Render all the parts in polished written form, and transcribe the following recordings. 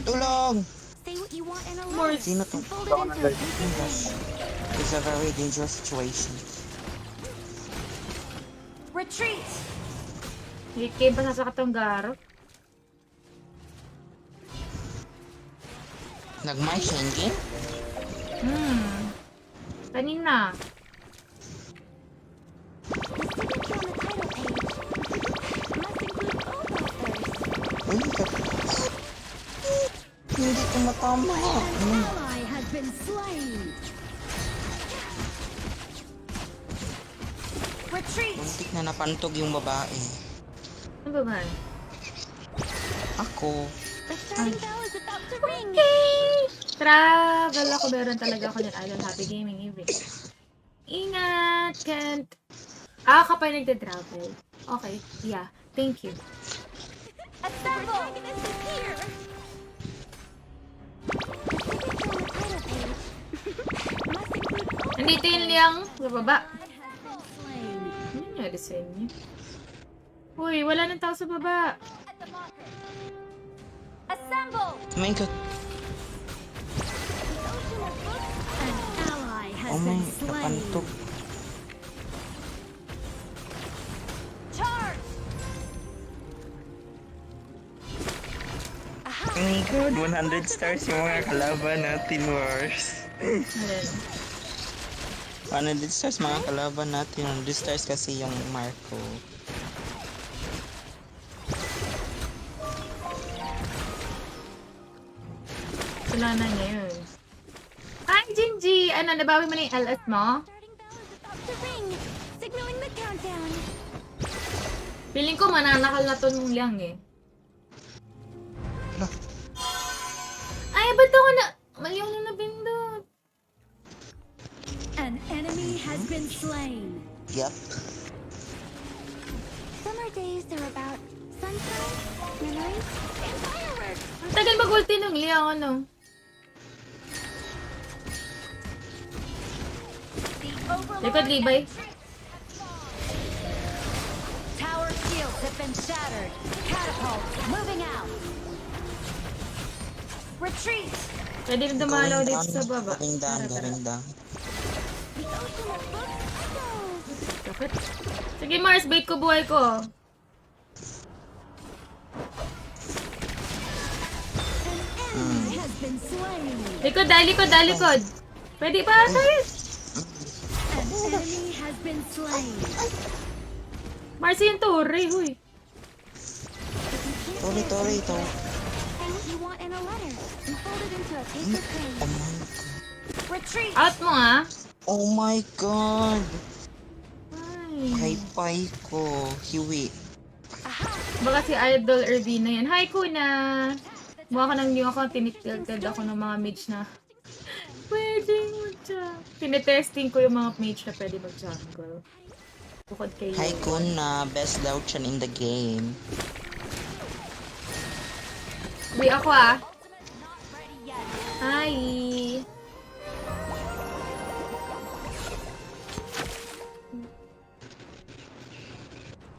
Tulong! Say what you want in a More. letter. Sino to? And fold it into a paper Gosh. plane. It's a very dangerous situation. Retreat! Late game pa sa Katonggaro. Nag-my chain game? Kanina. The signature on the title page must include both authors. Uy, hindi ko matama. An ally has been slain. Retreat! Muntik na napantog yung babae. Ano ba man? Ako. The starting bell is about to ring. Travel ako. Meron talaga ako ng Idol Happy Gaming Evening. Ingat, Kent. Ka pa nagte-travel. Okay, yeah. Thank you. Assemble! The protagonist is here. The signature on the title page must include both Nandito yung liyang sa baba. ally has been slain. Ano nangyari sa inyo? Uy, wala nang tao sa baba. At the marker. Assemble! Oh my god. The ocean of books. An ally has Oh my, been slain. napantog. Charge! Aha! Oh my god, 100 stars yung mga kalaban natin, Wars. Alin? 100 stars mga kalaban natin. 100 stars kasi yung Marco. Kasalanan niya yun. Hi, Jinji! Ano, nabawi mo na yung LS mo? Starting bell is about to ring, signaling the countdown. Feeling ko mananakal na to nung lang eh. Hala. Ay, ba't ako na... Mali ako na nabindot. An enemy has been slain. Yup. Summer days are about sunshine, memories, and fireworks. Ang tagal mag-ulti nung liang ano. The Overlord Likod, Libay. Tower shields have been shattered. Catapults moving out. Retreat! Pwede rin dumalaw dito sa baba. Going down, Tara, tara. going down. The ocean of books echoes. Bakit? Sige Mars, bait ko buhay ko. An enemy has been slain. Likod, likod. Pwede pa tayo. An enemy has been slain. Marcy yung tore, huy. Tori, ito. Say what you want in a letter and fold it into a paper Oh plane. my god. Retreat! Out mo ah. Oh my god. Ay. Pay ko. Hiwi. Aha! Baka si Idol Irvina yan. Hi, Kuna! Mukha ka nang new ako. Tinitilted ako ng mga mage na pwede mag-jungle. Tinetesting ko yung mga mage na pwede mag-jungle. Bukod kay Hi Kuna, best Lauchan in the game. Uy, ako ah. Not ready yet. Hi!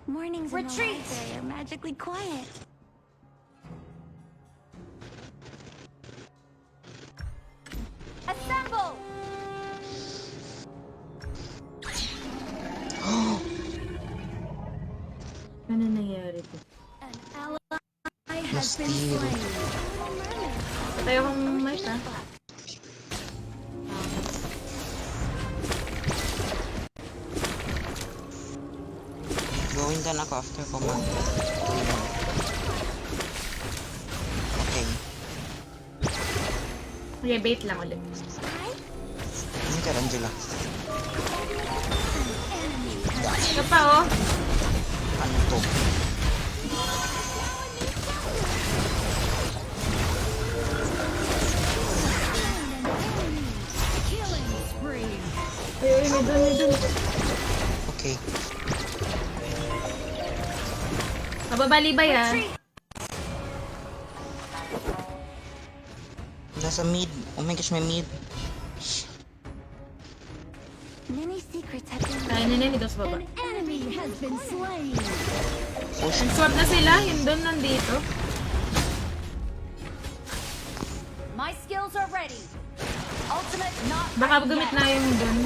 Mornings in the Retreat! library are magically quiet. Assemble! Ano nangyari to? An ally has been Mustiro. slain. Little mermaid. Patay akong mic ah. Going down ako after command. Okay. Okay, bait lang ulit. Ano ka, Angela? Enemy has Ito pa oh. Ano to? killing spree. Ay, may dun. Okay. Mababali ba yan? Nasa mid. Oh my gosh, may mid. Many secrets have been Kaya na nito sa baba. An enemy has been slain. Push. Nag-swap na sila, yun doon nandito. My skills are ready. Ultimate not Baka ready gamit yet. na yung dun.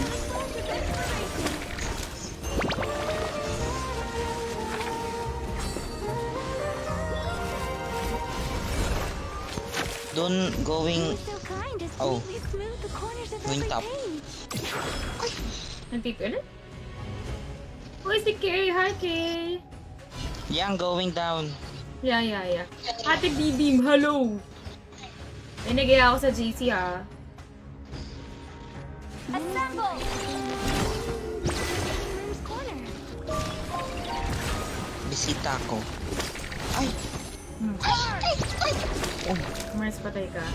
Doon going... Oh. Going top. Nandito ulit? Who is the Kay? Hi, Kay! Yang going down. Yeah. Ate Bidim, hello! Pinagay ako sa GC, ha? Assemble. Bisita ko. Ay! Mars, patay ka.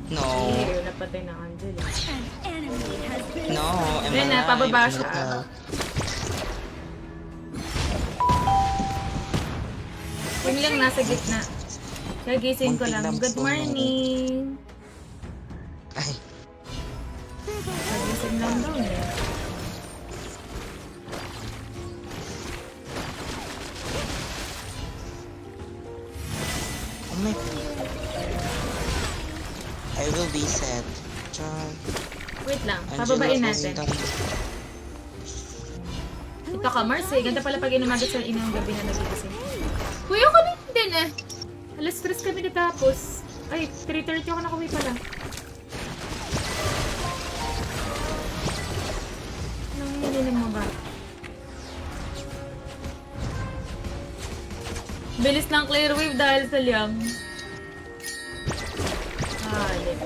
No. Eh, napatay na Angel. An enemy has been No, I'm Then, alive. pababa siya. What the hell? Yung lang nasa gitna. Kagising ko lang. Good morning! Ay, Kagising lang daw eh. oh my... I will be sad. Char. Wait lang, Angela pababain going natin. down. Ito ka, Mars eh. Ganda pala pag inumagat sa inang gabi na nagigising. Kuya ko din eh. Alas 3 kami natapos. Ay, 3:30 ako nakuwi pala. Anong hiniling mo ba? Bilis ng clear wave dahil sa liang. Halit.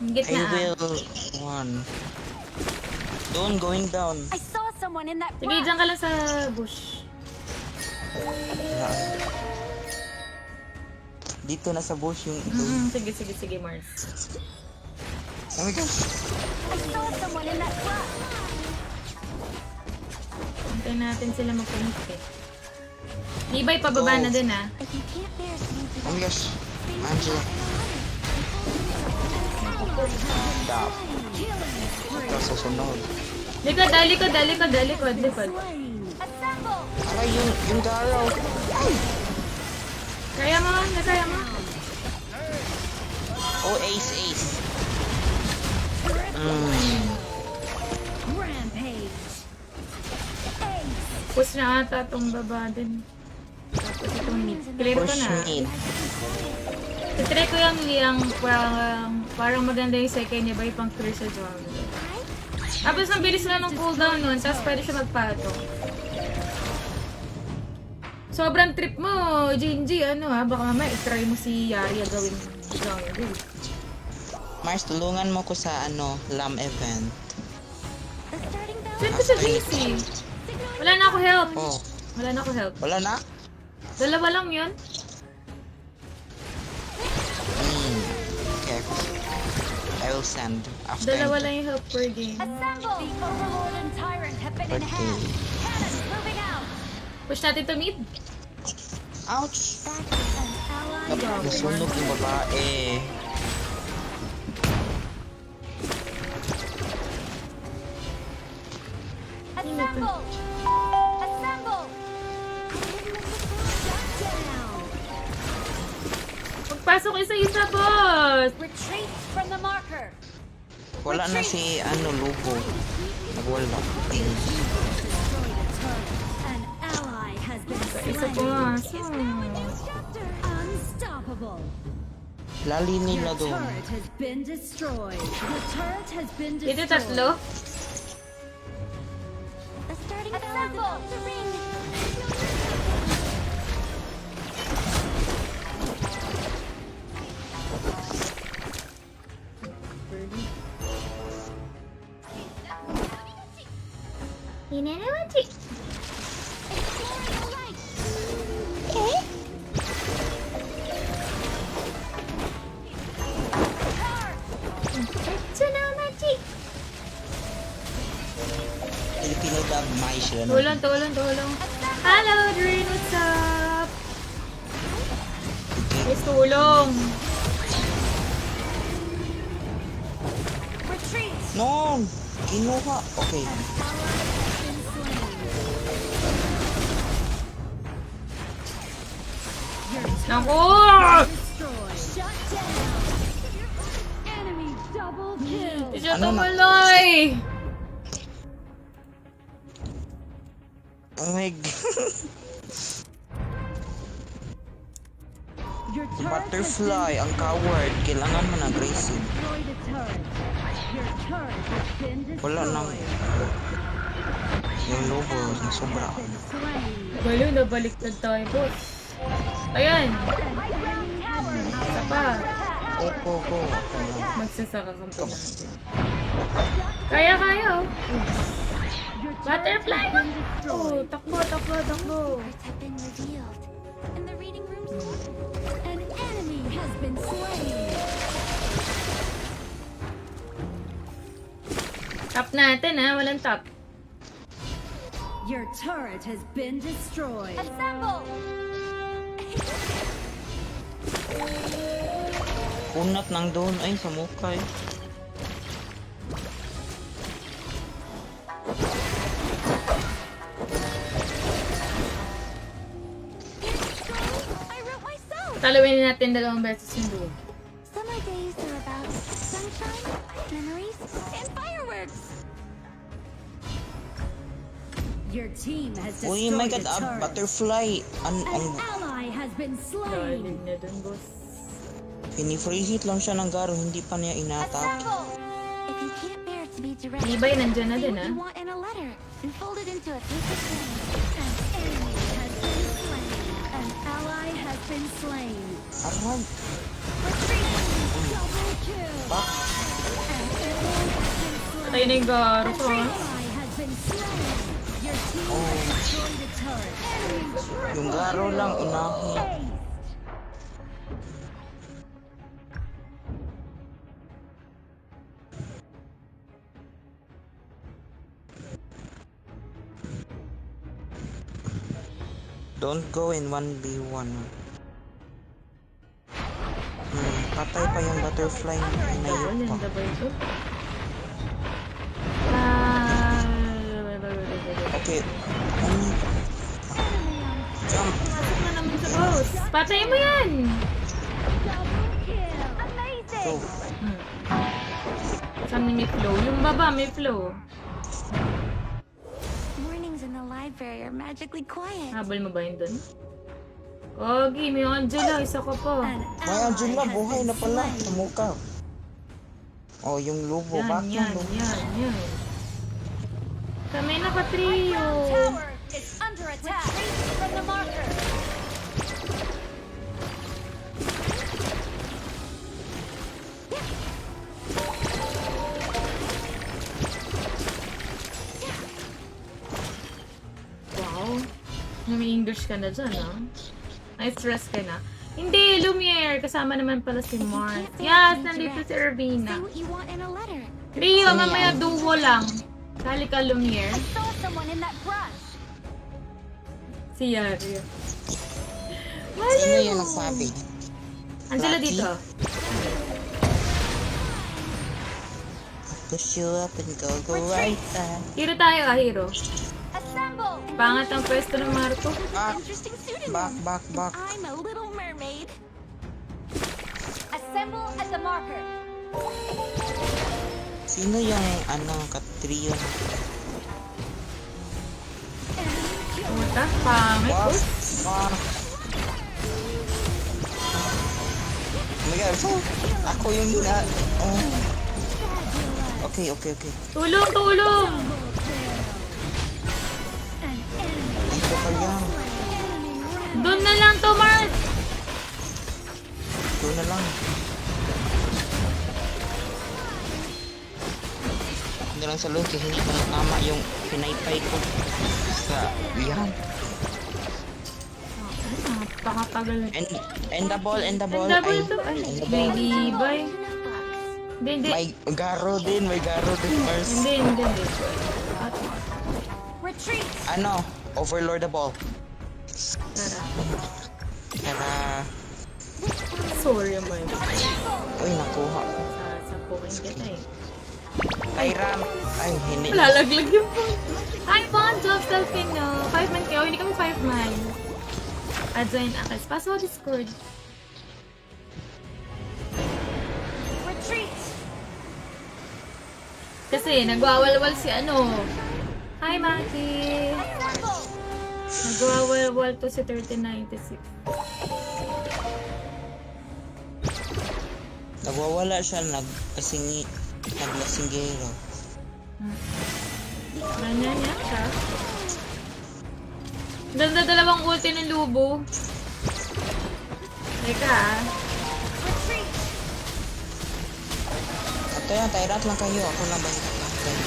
Ang I gitna ah. will one. Doon going down. I saw someone in that Sige, rock. dyan ka lang sa bush. Dito na sa bush yung ito. Sige, Mars. Oh my gosh. I saw someone in that rock. Hintayin natin sila mag-punit eh. Ibay, pababa na din ah. If you can't bear something, Oh my gosh. Angela. Stop. Ito susunod. Likod. assemble. Aray, yung garaw. Kaya mo. Oh, ace. Rampage. Ace. Push na ata itong baba din. Tapos itong mid. Clear ko Push na. mid. Titry ko yung parang maganda yung second niya ba yung pang clear sa jungle. Tapos ang bilis na ng cooldown nun, tapos pwede siya magpatong. Sobrang trip mo, Jinji, baka mamaya i-try mo si Yaria gawin jungle. Mars, tulungan mo ko sa LAM event. The starting bell. Send ko sa GC. Wala na ako help. Oh, wala na? Dalawa lang yun. Okay. I will send after. Dalawa lang yung help per game. Assemble. The Overlord and Tyrant have been Okay. enhanced. Cannons moving out. Push natin to mid. Ouch! Back with an ally. Nasunog yung babae. Assemble. Assemble. Shut down. Magpasok isa-isa, boss! Retreat from the marker. Wala na si Lubo. Nagwala. An ally has been Isa slain. pumasok. Unstoppable. Lali nila Your doon. turret has been destroyed. The turret has been Dito destroyed. tatlo. The starting bell is about to ring. Ini naman si... Filipino dub, may sila na. Tulong. Hello, Drin, what's up? Guys, tulong. Retreat. No! Kinuha. Okay. Naku! Destroyed. Shut niyo Ano na? tumuloy! Oh my god. Your turret has Butterfly, ang coward. Kailangan mo nag-racing. destroyed a turret. Your turret has been destroyed. Wala nang yung lobo na sobra. Been slain. Balo, nabaliktad tayo, boss. Ayan! Isa pa. Go. Magsasaka kang pa natin. Kaya, oh. Butterfly! Oh, takbo. Secrets have been revealed. In the reading rooms, an enemy has been slain. Tap natin, ha? Walang tap. Your turret has been destroyed. Assemble! Kunat nang doon ay sa mukay. I wrote myself. Talawin natin 2 beses yung doon. Summer days are about sunshine, memories, and fireworks. Your team has Uy, destroyed my god, a turret. butterfly. An ally has been slain. Darling na dun, boss. Pini-free hit lang siya ng garo, hindi pa niya inatak. If you can't bear to be direct, Libay, nandyan na say din, what ha? you want in a letter and fold it into a piece of string. An enemy has been slain. An ally has been slain. Aray, Retreat. Double kill. bak. An enemy has been slain. Patay na yung garo ko, ha? Ally has been slain. Your team has destroyed a turret. Enemy Yung garo lang unahin. Don't go in 1v1. Patay pa yung butterfly na Ayun, inayo pa. nanda ba ito? Okay. Jump. Pasok na naman sa boss. Patay mo yan! double kill. Amazing. Go. Saan may flow? Yung baba may flow. Mornings in the library are magically quiet. Habol mo ba yun dun? Ogi, may Angela. Isa ko po. An May ally Angela, has buhay been na pala slain. sa mukha. Oh, yung lobo. Bakit yung lobo? Yan. Kami naka-trio. is under attack. Retreat from the marker. Wow. May English ka na dyan, ha? Na-stress ka na. Hindi, Lumiere. Kasama naman pala si Mars. Yes, nandito si Say Irvina. what you want in a letter. Rio, mamaya duo lang. Kali ka, Lumiere. Saw someone in that brush. Si Yari. Sino yung nagsabi? Angela Lucky. dito. Push you up and go right back. Hero tayo, hero. Assemble. Pangat ang pwesto ng Marco. Back, Interesting pseudonym. back. I'm a little mermaid. Assemble at the marker. Sino yung katrio na? Puta, pangit. Wow. Uy, Wow. Oh my god, so, ako yung Okay. tulong! Dito ka lang. Doon na lang to, Mars! Doon na lang. Hindi lang sa loob kasi hindi ko natama yung pinaypay ko sa yan. Napakatagal. And the ball. Ang double to. Ay, and the may ball. libay. Hindi. May garo din, Mars. Hindi. Retreat. Overlord the ball. Tara. Tara. Sorry, man. Uy, nakuha. Sasapukin kita eh. Tyram. Ay, hindi. Lalaglag yung phone. Hi, Pon! Job selfie, no? 5 man kayo. Hindi kami 5 man. Adjoin Akis. Paso Discord. Retreat. Kasi nagwawalwal si ano. Hi, Maki! Nagwawalwal to si 1396. Nagwawala siya, naglasinggero. Ganyan yan siya. Ganda dalawang ulti ng Lubo. Teka Ito yan, tyrant lang kayo. Ako lang balik lang kayo.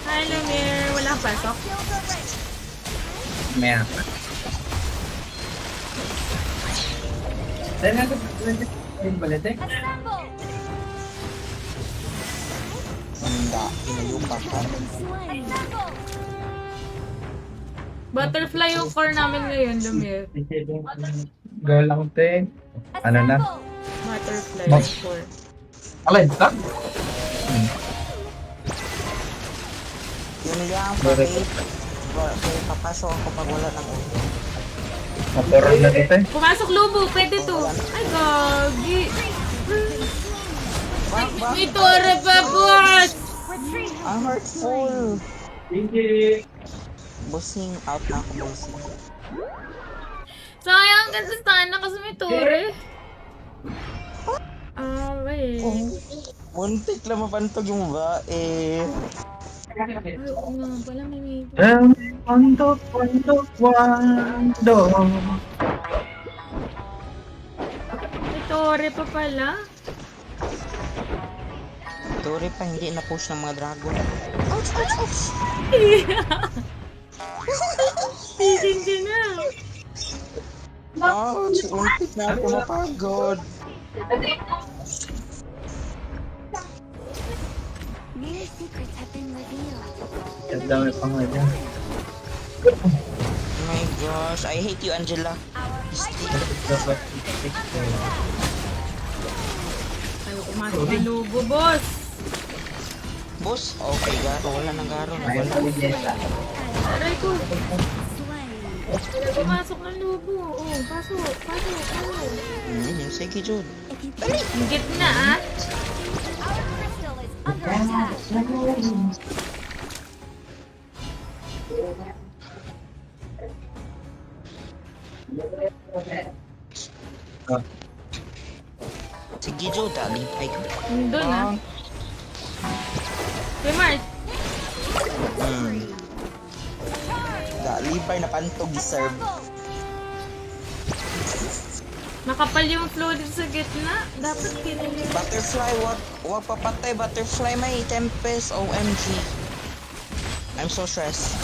Hi, Lumir. Wala kang pasok? Maya pa. Dahil nga yung balit eh. Assemble! Manda, pinayupak ka. Slain. Assemble! Butterfly yung core namin ngayon, Lumir. Girl lang te. Ano na? Butterfly Ma- yung core. Alay, stop. Yun lang, Correct. kaya papasok ako pag wala ng ulo. Maporong na ito eh. Pumasok Lubo, pwede to. Ay, gagi. May tore pa, boss! Retreat! I'm hurtful. Hindi. Bossing out na ako, bossing. Sayang kasi sana kasi may tore. Ah, wait. Muntik lang mapantog yung bae. Ay, oo nga pala may may... Wando. May tore pa pala. Tore pa, hindi na-push ng mga dragon. Ouch, ouch, ouch! Tigil ka na. Ouch, muntik na ako mapagod. New secrets have been revealed. Ang dami pa nga dyan. Oh my gosh, I hate you, Angela. Dapat Ayaw pumasok ng Lubo, boss. Boss, okay, garo, wala nang garo. Ayaw Wala. ko linyesa. Aray ko. Slain. Ayaw pumasok ng Lubo. Oh, pasok. Sige, Jud. If you Ang gitna, ah. our crystal is under attack. Ah, Sige, Jud, alipay ko. Doon, ah. Kay Mars. Alipay na pantog, deserve. Makapal yung flow dito sa gitna. Dapat kinilig. Butterfly, wag papatay. Butterfly, may Tempest, OMG. I'm so stressed.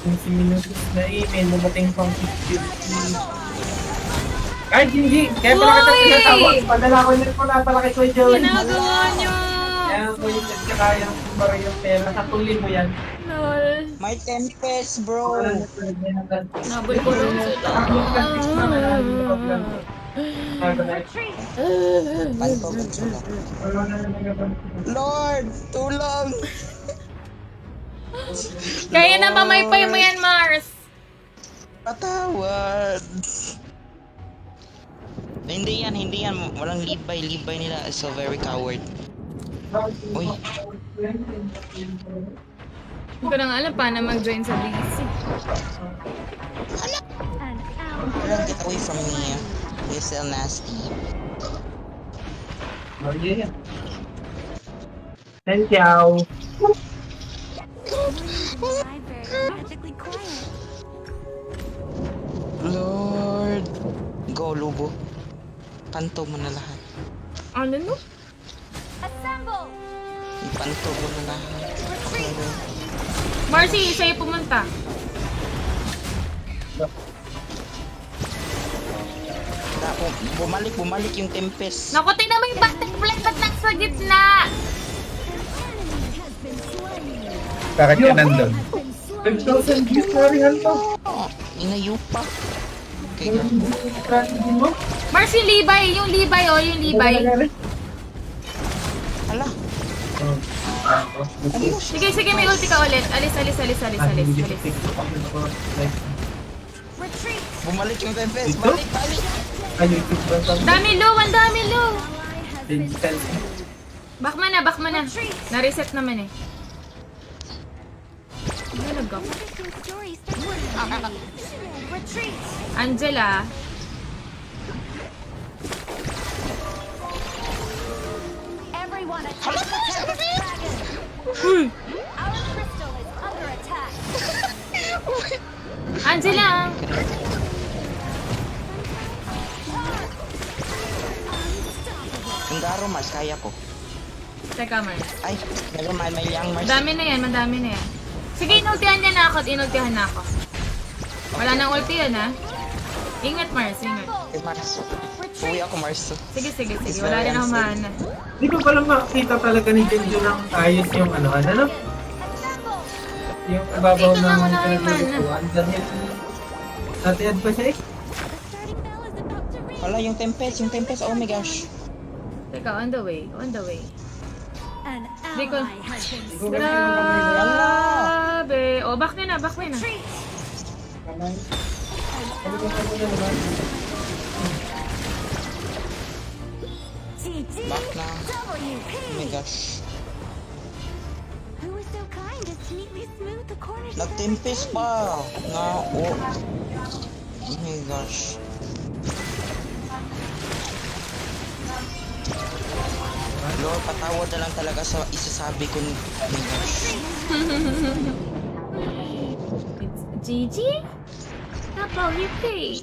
Kung si Minutus na email, mabating pang 50. Ay, hindi. Kaya pala kita Uy! pinatawag. Padala ko nito na pala kay Kuya Joey. Ginagawa nyo. Kaya ko yung nagkakaya para yung pera. Satulin mo yan. Lol. My Tempest, bro. Nabol ko lang sila. Retreat! Pantog at sila. Lord, tulong. Kaya na pamaypay mo yan, Mars. Patawad. Hindi yan. Walang libay nila is so very coward. Uy, Hindi ko nang alam paano mag-join sa BC. An ally. don't get away from me. You're so nasty. Thank you. Library magically quiet. Lord. Go, Lubo. Pantog mo na lahat. Ano no? Assemble! Ipantog mo na lahat. Okay, bro. Marcy, sa'yo pumunta. Bumalik yung Tempest. Naku, tingnan mo yung butterfly ba't nasa gitna? Bakit ka nandun? Has been slain. 5,000 views na rin to. Oh, inayupa. Okay, girl. Strategy mo? Marcy, yung libay, oh, yung libay. Hala. Ako. Sige, sige, may ulti ka ulit. Alis. Hindi ko Alis. TikTok ako like, Retreat. Bumalik yung Tempest. Dito? Balik. ay, YouTube ba ito? Ang dami low. Ally has been Digital. Back mo na. Na-reset naman eh. Nalag ako. Interesting stories start with Retreat. Angela. Everyone attack the Tempest Dragon. Uy! Our crystal is under attack. Angela! Ang garo, Mars. Kaya ko. Teka, Mars. Ay, never mind. May young Mars. Madami na yan. Sige, inultihan niya na ako. Wala nang ulti yan, ha? Ingat, Mars. Ingat. Eh, Mars. Uwi ako, Mars. Sige. Wala rin ako mahana. Hindi ko palang makita talaga ni Genjo ng ayos yung ano. Yung ibabaw Ito na ng muna kay pinaglutuan. Dahil natiad pa siya eh. Starting bell is about to ring. Wala yung Tempest. Oh my gosh. Teka, on the way. An Di ko- ally has been Hindi ko kasi Grabe. O, back na. Retreat. kamay. Sabi ko sa mga naman. GG. Back na. WP. Oh my gosh. Who was so kind as to neatly smooth the corners of the Nag-Tempest pa. Nga, oh. Oh my gosh. Lord, patawad na lang talaga sa isasabi ko. Oh my gosh. It's Gigi? Tapaw, you pay.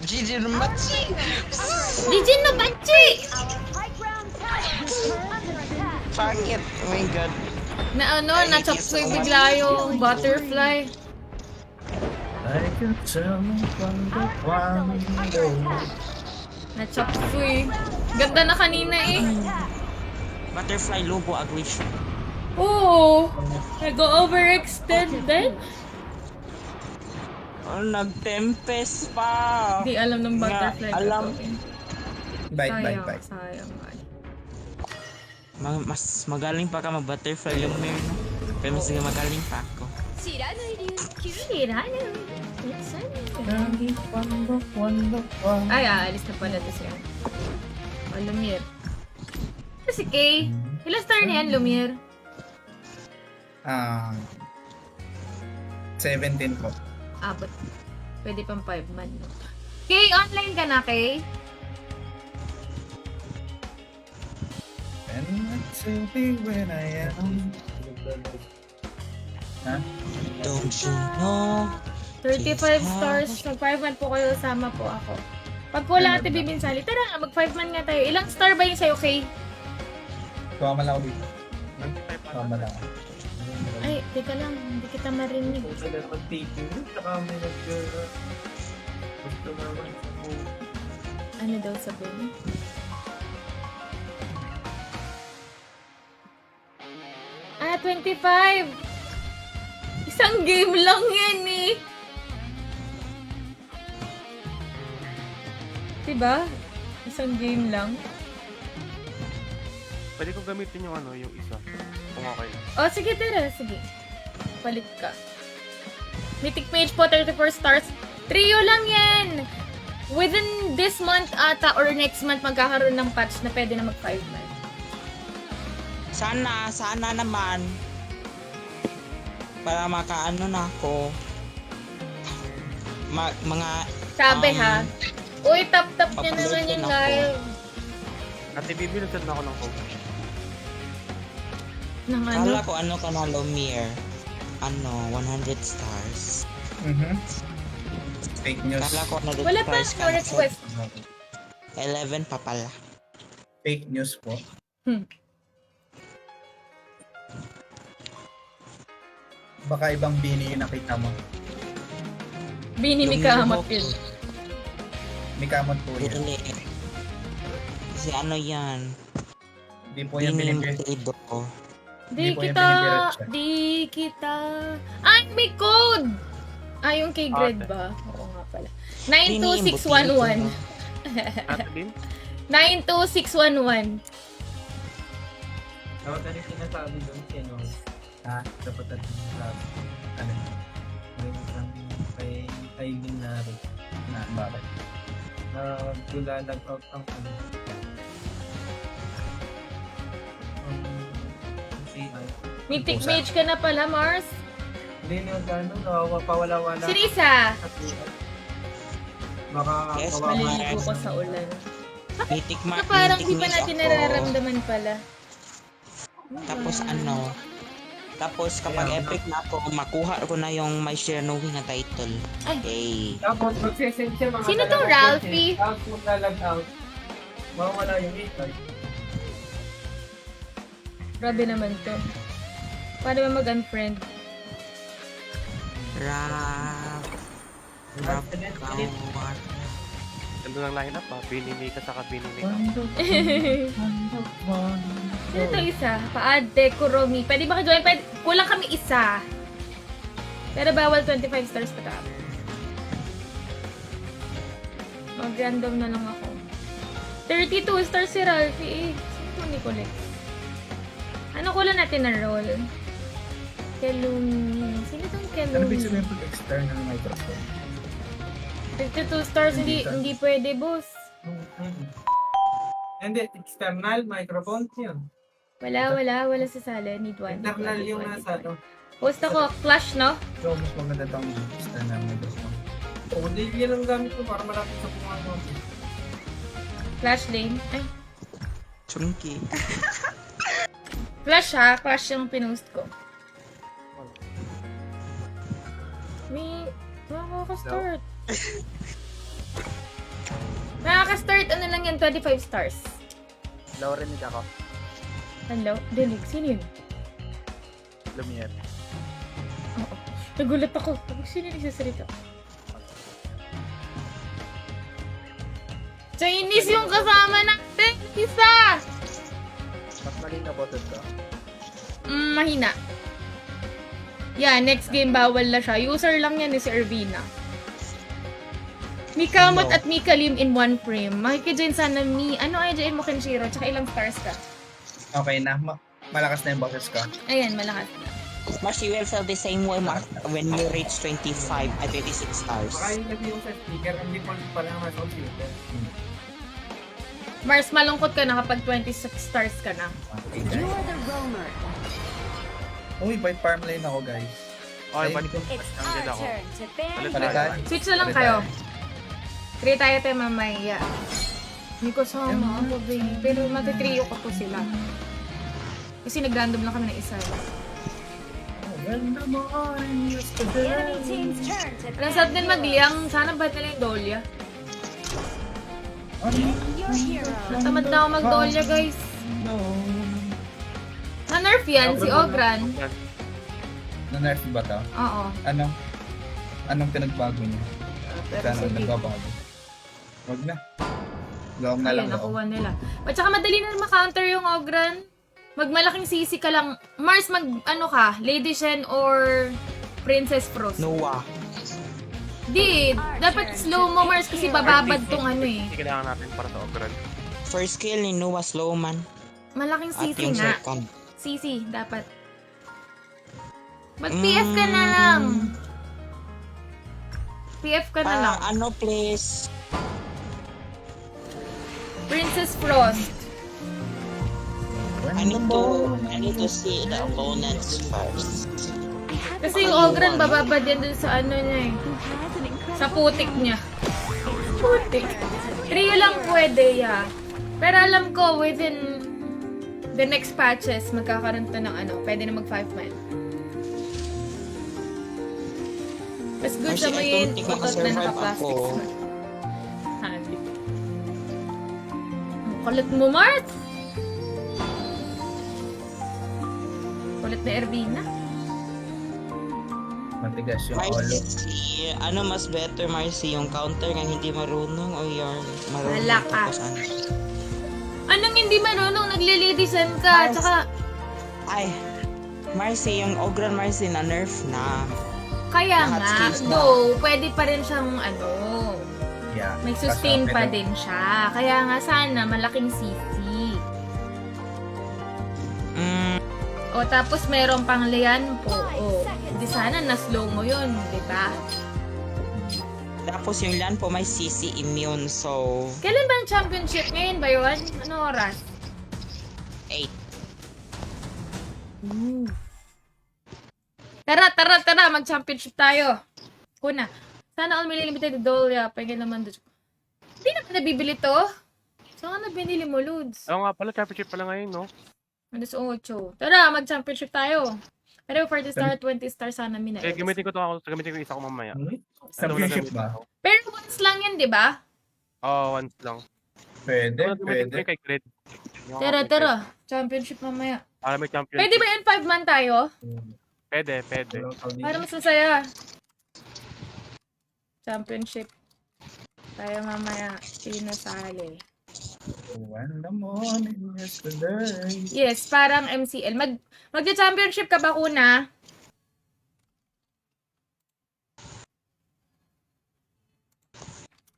Gigi Rumatsi! Gigi no bachi! high ground tower is under attack. Bakit? Oh my god. Na-chop suey bigla yung butterfly. I can tell from the window. Na-chop suey. Ganda na kanina eh. Butterfly Lobo Aggression. Oo. Nag-overextended. Oh, nag-Tempest pa! Di alam ng butterfly. Nga, alam. Bite. Sayang. Mas magaling pa ka mag-Butterfly yung Lumiere, no? Pero mas magaling pa ako. Sira na. Lagi pang Ay, aalis na pala to siya. Oh, Lumiere. Ito si Kay. Ilang star na yan, Lumiere? 17 po. Abot. Pwede pang 5 man, no? Kay, online ka na, Kay? And to be when I am. Ha? Don't you know? 35 stars. Mag-5 man po kayo, sama po ako. Pag wala ate Bibinsali, tara nga, mag-5 man nga tayo. Ilang star ba yun sa'yo, Kay? Tuwama lang ako dito. Tuwama lang ako. Ay, teka lang, hindi kita marinig. Kung sila mag-taping yun, saka may gusto naman sa buhay. Ano daw sabihin? Ah, 25! Isang game lang yan eh! Diba? Isang game lang. Pwede kong gamitin yung ano, yung isa. Kung okay. Oh, sige, tara. Sige. Palit ka. Mythic Mage po, 34 stars. Trio lang yan! Within this month ata or next month magkakaroon ng patch na pwede na mag-5 man. Sana naman. Para makaano na ako. Mga... Sabi ha. Uy, tap-tap niya Upload naman yung din ako. live. Ate Bibi, nagtad na ako ng phone. Nang ano? Kala ko ano ka na, Lumiere. 100 stars. Fake news. Kala ko na Wala pa stars no request. 11 pa pala. Fake news po. Baka ibang bini yung nakita mo. Bini ni Kamat yun. May kamot po yan. Really. Kasi ano yan? Hindi po yan binibigay. Binimitido ko. Hindi po yung pinipirat siya. Di kita. Ay, may code! Ah, yung kay grade Ate. ba? Oo nga pala. 92611. Ate Bin? 92611. Dapat na rin sinasabi doon si ano. Ha? Dapat na rin sinasabi. Ano? May isang kay Aileen na rin. Na bakit? Na gula nag-out ang ano. CI. Mythic Mage ka na pala, Mars. Hindi na ano, nawawala-wala. Si Risa! Baka Yes, kawawa. Maliligo ko sa ulan. Mythic So, parang di pa Mage natin ako. nararamdaman pala. Tapos ano, tapos kapag Kaya, epic na ako, makuha ko na yung may Shiranui na title. Ay. Yay. Tapos magsisend siya mga Sino tong dalawang Ralphie? beses. Tapos maglalag out. Mawawala yung hitay. Grabe naman to. Paano ba mag-unfriend? Rap. Rap. Kawat. Ganda ng lineup ha. Binimay ka sa kabinimay ka. Sino to isa? Paade, Kuromi. Pwede ba ka-join? Pwede. Kulang kami isa. Pero bawal 25 stars pa tayo. Mag-random na lang ako. 32 stars si Ralphie eh. Sino to Nicolette? Ano kulang natin na roll? Kelumi. Sino tong Ano ba Kelumi? sabihin pag external microphone? 52 stars, hindi pwede, boss. Hindi, external microphone yun. Wala sa sala. Need one. Internal yung nasa ano. Post ako, flash, no? So, mas maganda itong external microphone. Oo, hindi yan ang gamit ko para malapit sa pumahan mo. Flash lane. Ay, Chunky. flash ha. Flash yung pinost ko. May... Nakaka-start. Nakaka-start, ano lang yan, 25 stars. Laurinig ako. Hello? Dinig, sino yun? Lumiere. Oo. Nagulat ako. Sino yung nagsasalita? Chinese yung kasama natin! Isa! Mas mali na bottom ka. Mahina. Yeah, next game bawal na siya. User lang yan si Irvina. Mikamot No. at Mika Lim in one frame. Makikidyan sana ano ay dyan mo Kenshiro? Tsaka ilang stars ka? Okay na, malakas na yung boses ko. Ayan, malakas. Mars, you will feel the same way when you reach 25 at 26 stars. Baka yung lagi yung sa speaker, ang default pa lang nasa computer. Mars, malungkot ka na kapag 26 stars ka na. Okay, You guys. are the roamer. Uy, white farm lane ako, guys. Okay, Ay, balik ko. It's Ang our dead ako. turn to ban Balik Palitan. Switch na lang kayo. Three tayo tayo mamaya. Hindi ko sama ako, babe. Pero matitrio ko po sila. Kasi nag-random lang kami ng isa. Ganda mo the enemy team's turn to Alam sa atin magliyang, sana ba nila yung Dahlia? your hero. Tamad na ako mag-Dahlia, guys. Na-nerf yan, si Ogran. Na-nerf ba to? Oo. Anong pinagbago niya? Pero Sana sige. nagbabago. Wag na. Gawang na lang Ayun, ako. nakuha nila. At saka madali na ma-counter yung Ogran. Magmalaking sisi ka lang. Mars, Lady Shen or Princess Frost? Noah. Di, dapat slow mo, Mars, kasi bababad tong ano eh. Hindi kailangan natin para sa Ogran. First skill ni Noah Slowman. Malaking At sisi yung nga. second. Sisi, dapat. Mag-PF ka na lang. PF ka na lang. Ano please? Princess Frost. I need to see the opponents first. I have Kasi yung Ogran, bababad yan dun sa ano niya eh. who has an incredible Sa putik niya. Putik. Trio lang pwede, yeah. Pero alam ko, within the next patches, magkakaroon to ng pwede na mag 5-man. Mas good Kasi sa mo I yun, don't think utot na makasurvive naka-plastics ako. man. Handy. Ang kulit mo, Mart! Kulit na Ervina. Matigas yung olo. Marcy, ano mas better, Marcy? Yung counter nga hindi marunong o yung marunong? Wala ka. Tapos ano? Anong hindi marunong? Naglilidisan ka. Mars. Tsaka, Ay, Marcy, yung Ogran Marcy na nerf na. kaya Lahat nga, skills na. though, pwede pa rin siyang Yeah. may sustain Kaso, pa pero- din siya. Kaya nga sana, malaking CC. O, tapos meron pang Lian po. O, di sana na-slow mo yun, di ba? Tapos yung LAN po may CC immune, so Kailan ba ang championship? Ngayon ba yun? Ano oras? 8. Tara, mag-championship tayo. Kuna. Sana all may limited Dolia. Pagin naman doon. Hindi naman nabibili to. Saan ka na binili mo, Lods? Oo nga pala, championship pala ngayon, no? Alas 8. Tara, mag-championship tayo. Pero 40 star, 20 star sana mina. Gamitin ko yung isa ko mamaya. Championship ba? Pero once lang yun, di ba? Oo, once lang. Pwede, Gamitin ko pwede. yung kay Cred. Tara. Championship mamaya. Para may champion. Pwede ba yun 5 man tayo? Pwede. Para mas masaya. Championship. Tayo mamaya. Sino sali? When the morning yesterday. Yes, parang MCL. Magja-championship ka ba, Kuna?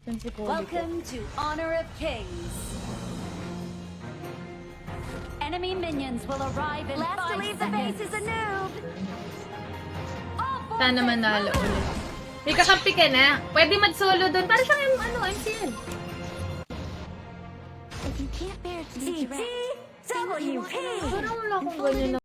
Yan si Kobe ko. Welcome to Honor of Kings. Enemy minions will arrive in 5 seconds. Is a noob. Sana manalo ulit. May kakampi ka na. Pwede mag-solo doon. Para siyang yung MCL. If you can't bear to be direct, Parang wala akong ganyan na